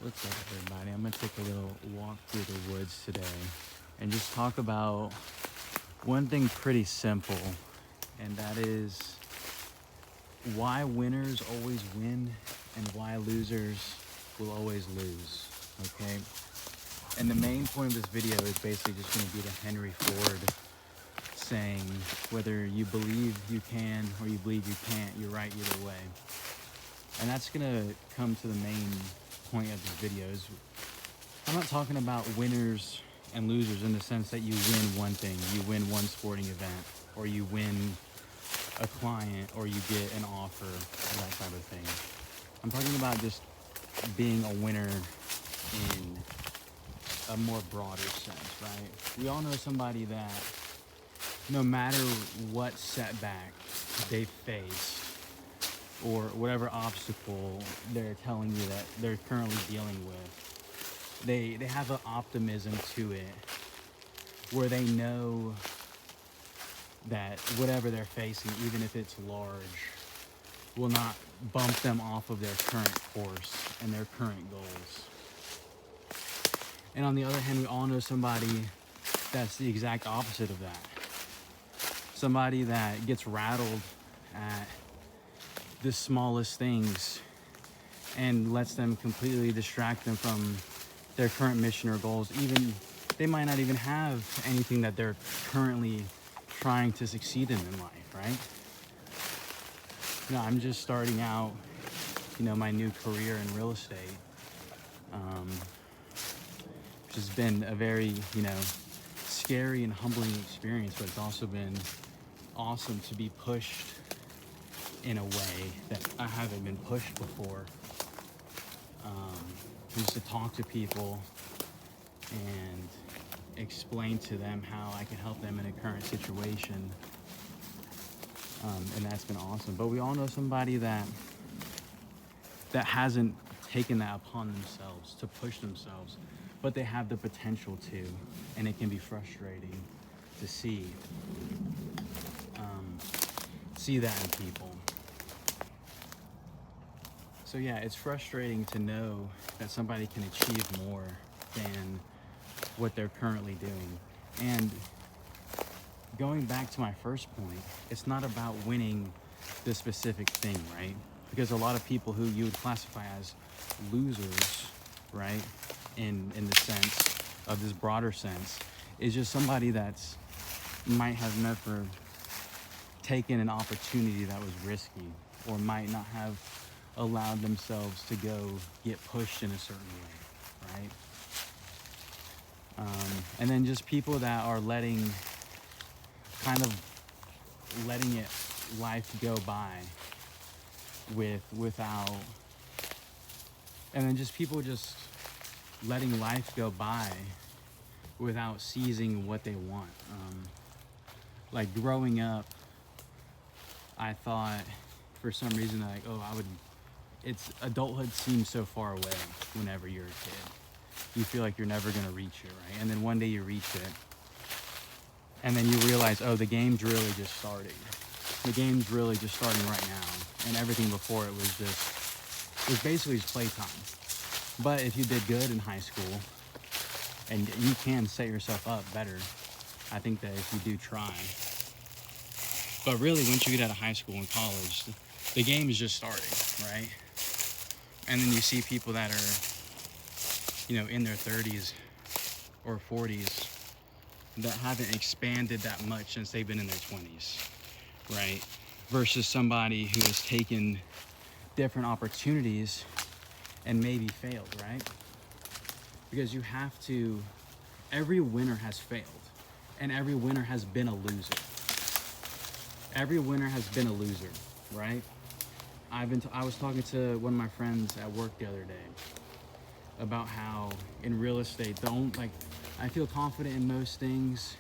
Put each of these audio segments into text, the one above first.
What's up, everybody? I'm gonna take a little walk through the woods today and just talk about one thing pretty simple, and that is why winners always win and why losers will always lose. Okay? And the main point of this video is basically just gonna be the Henry Ford saying, whether you believe you can or you believe you can't, you're right either way. And that's gonna come to the main point of this video. Is I'm not talking about winners and losers in the sense that you win one thing, you win one sporting event, or you win a client, or you get an offer, that type of thing. I'm talking about just being a winner in a more broader sense, right? We all know somebody that no matter what setback they face or whatever obstacle they're telling you that they're currently dealing with, they have an optimism to it where they know that whatever they're facing, even if it's large, will not bump them off of their current course and their current goals. And on the other hand, we all know somebody that's the exact opposite of that. Somebody that gets rattled at the smallest things and lets them completely distract them from their current mission or goals. Even they might not even have anything that they're currently trying to succeed in life, right? I'm just starting out, my new career in real estate, which has been a very, scary and humbling experience, but it's also been awesome to be pushed in a way that I haven't been pushed before. Just to talk to people and explain to them how I can help them in a current situation. And that's been awesome. But we all know somebody that hasn't taken that upon themselves to push themselves, but they have the potential to, and it can be frustrating to see that in people. So yeah, it's frustrating to know that somebody can achieve more than what they're currently doing. And going back to my first point, it's not about winning the specific thing, right? Because a lot of people who you would classify as losers, right, in the sense of this broader sense, is just somebody that's might have never taken an opportunity that was risky, or might not have allowed themselves to go get pushed in a certain way, right? And then just people that are letting it life go by without, and then just people just letting life go by without seizing what they want. Like growing up, I thought for some reason it's adulthood seems so far away whenever you're a kid. You feel like you're never gonna reach it, right? And then one day you reach it, and then you realize, oh, the game's really just starting. The game's really just starting right now, and everything before it was basically just playtime. But if you did good in high school, and you can set yourself up better, I think that if you do try. But really, once you get out of high school and college, the game is just starting, right? And then you see people that are, in their 30s or 40s that haven't expanded that much since they've been in their 20s, right? Versus somebody who has taken different opportunities and maybe failed, right? Because you have to, every winner has failed, and every winner has been a loser. Every winner has been a loser, right? I was talking to one of my friends at work the other day about how in real estate, I feel confident in most things.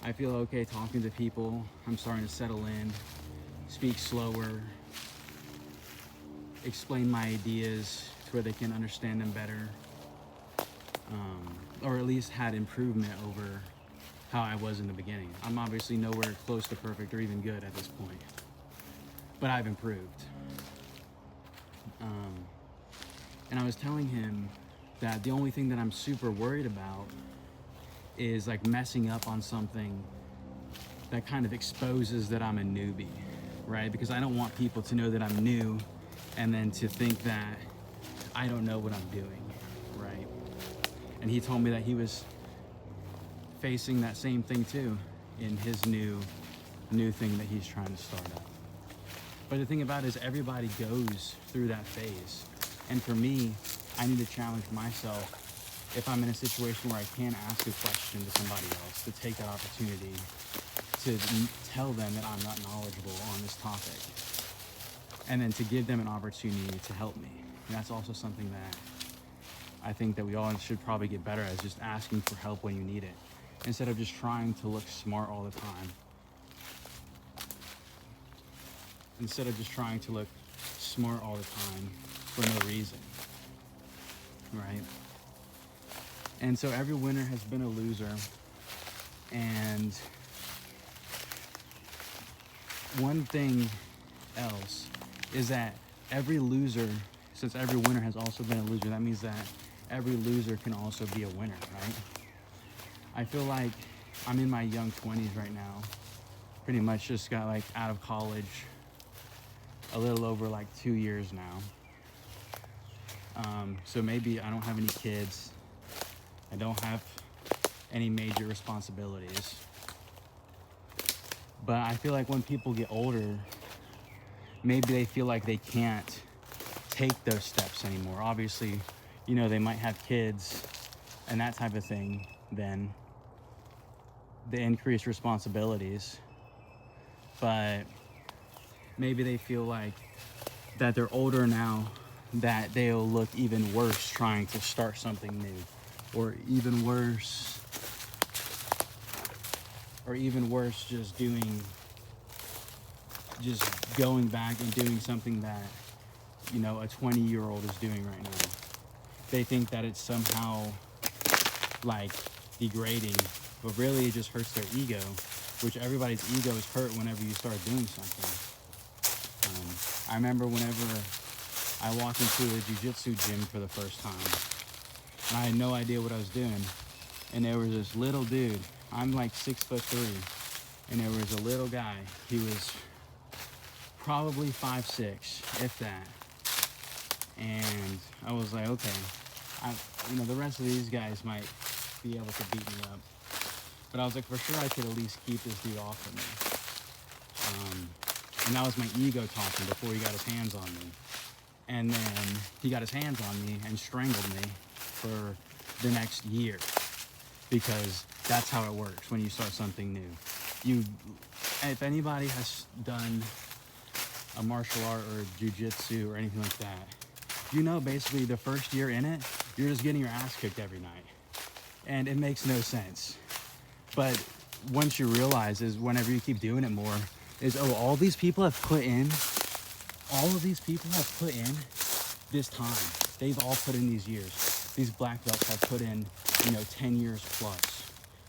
I feel okay talking to people. I'm starting to settle in, speak slower, explain my ideas to where they can understand them better, or at least had improvement over how I was in the beginning. I'm obviously nowhere close to perfect or even good at this point, but I've improved. And I was telling him that the only thing that I'm super worried about is like messing up on something that kind of exposes that I'm a newbie, right? Because I don't want people to know that I'm new and then to think that I don't know what I'm doing, right? And he told me that he was facing that same thing too in his new thing that he's trying to start up. But the thing about it is everybody goes through that phase. And for me, I need to challenge myself if I'm in a situation where I can't ask a question to somebody else, to take that opportunity to tell them that I'm not knowledgeable on this topic. And then to give them an opportunity to help me. And that's also something that I think that we all should probably get better at, is just asking for help when you need it, instead of just trying to look smart all the time. Instead of just trying to look smart all the time for no reason, right? And so every winner has been a loser. And one thing else is that every loser, since every winner has also been a loser, that means that every loser can also be a winner, right? I feel like I'm in my young 20s right now. Pretty much just got like out of college a little over like 2 years now. So maybe I don't have any kids. I don't have any major responsibilities. But I feel like when people get older, maybe they feel like they can't take those steps anymore. Obviously, you know, they might have kids and that type of thing, then the increased responsibilities. But maybe they feel like that they're older now, that they'll look even worse trying to start something new, or even worse just going back and doing something that, you know, a 20-year-old is doing right now. They think that it's somehow like degrading, but really it just hurts their ego, which everybody's ego is hurt whenever you start doing something. I remember whenever I walked into a jiu-jitsu gym for the first time, and I had no idea what I was doing, and there was this little dude. I'm like 6'3", and there was a little guy. He was probably 5'6", if that. And I was like, okay, the rest of these guys might be able to beat me up, but I was like, for sure I could at least keep this dude off of me. And that was my ego talking before he got his hands on me. And then he got his hands on me and strangled me for the next year, because that's how it works when you start something new. If anybody has done a martial art or jiu-jitsu or anything like that, you know, basically the first year in it, you're just getting your ass kicked every night. And it makes no sense. But once you realize is whenever you keep doing it more, is, oh, all these people have put in this time. They've all put in these years. These black belts have put in, 10 years plus.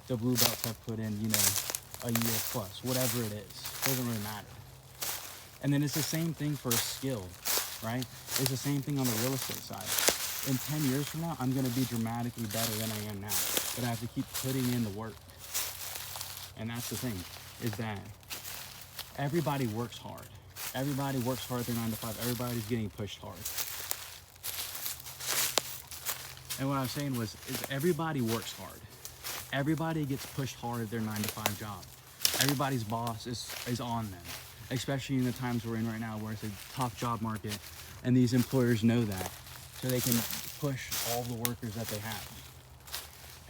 The blue belts have put in, a year plus, whatever it is. Doesn't really matter. And then it's the same thing for a skill, right? It's the same thing on the real estate side. In 10 years from now, I'm going to be dramatically better than I am now. But I have to keep putting in the work. And that's the thing, is that everybody works hard. Everybody works hard their 9 to 5. Everybody's getting pushed hard. And what I was saying is everybody works hard. Everybody gets pushed hard at their 9 to 5 job. Everybody's boss is on them, especially in the times we're in right now, where it's a tough job market, and these employers know that, so they can push all the workers that they have.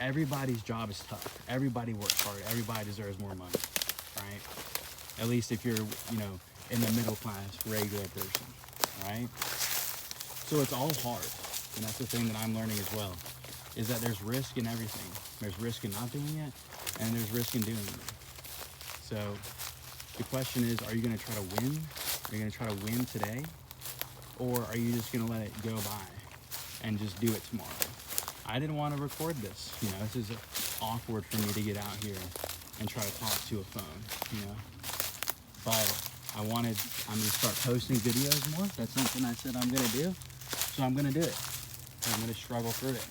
Everybody's job is tough. Everybody works hard. Everybody deserves more money, right? At least if you're, in the middle class, regular person, right? So it's all hard. And that's the thing that I'm learning as well, is that there's risk in everything. There's risk in not doing it, and there's risk in doing it. So the question is, are you going to try to win? Are you going to try to win today? Or are you just going to let it go by and just do it tomorrow? I didn't want to record this. This is awkward for me to get out here and try to talk to a phone, But I'm going to start posting videos more. That's something I said I'm going to do. So I'm going to do it. and I'm going to struggle through it,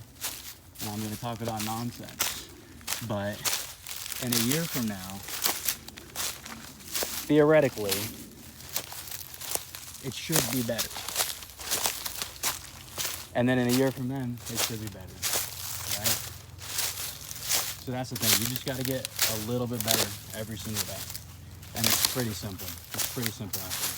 and I'm going to talk about nonsense. But in a year from now, theoretically, it should be better. And then in a year from then, it should be better, right? So that's the thing. You just got to get a little bit better every single day. And it's pretty simple. It's pretty simple after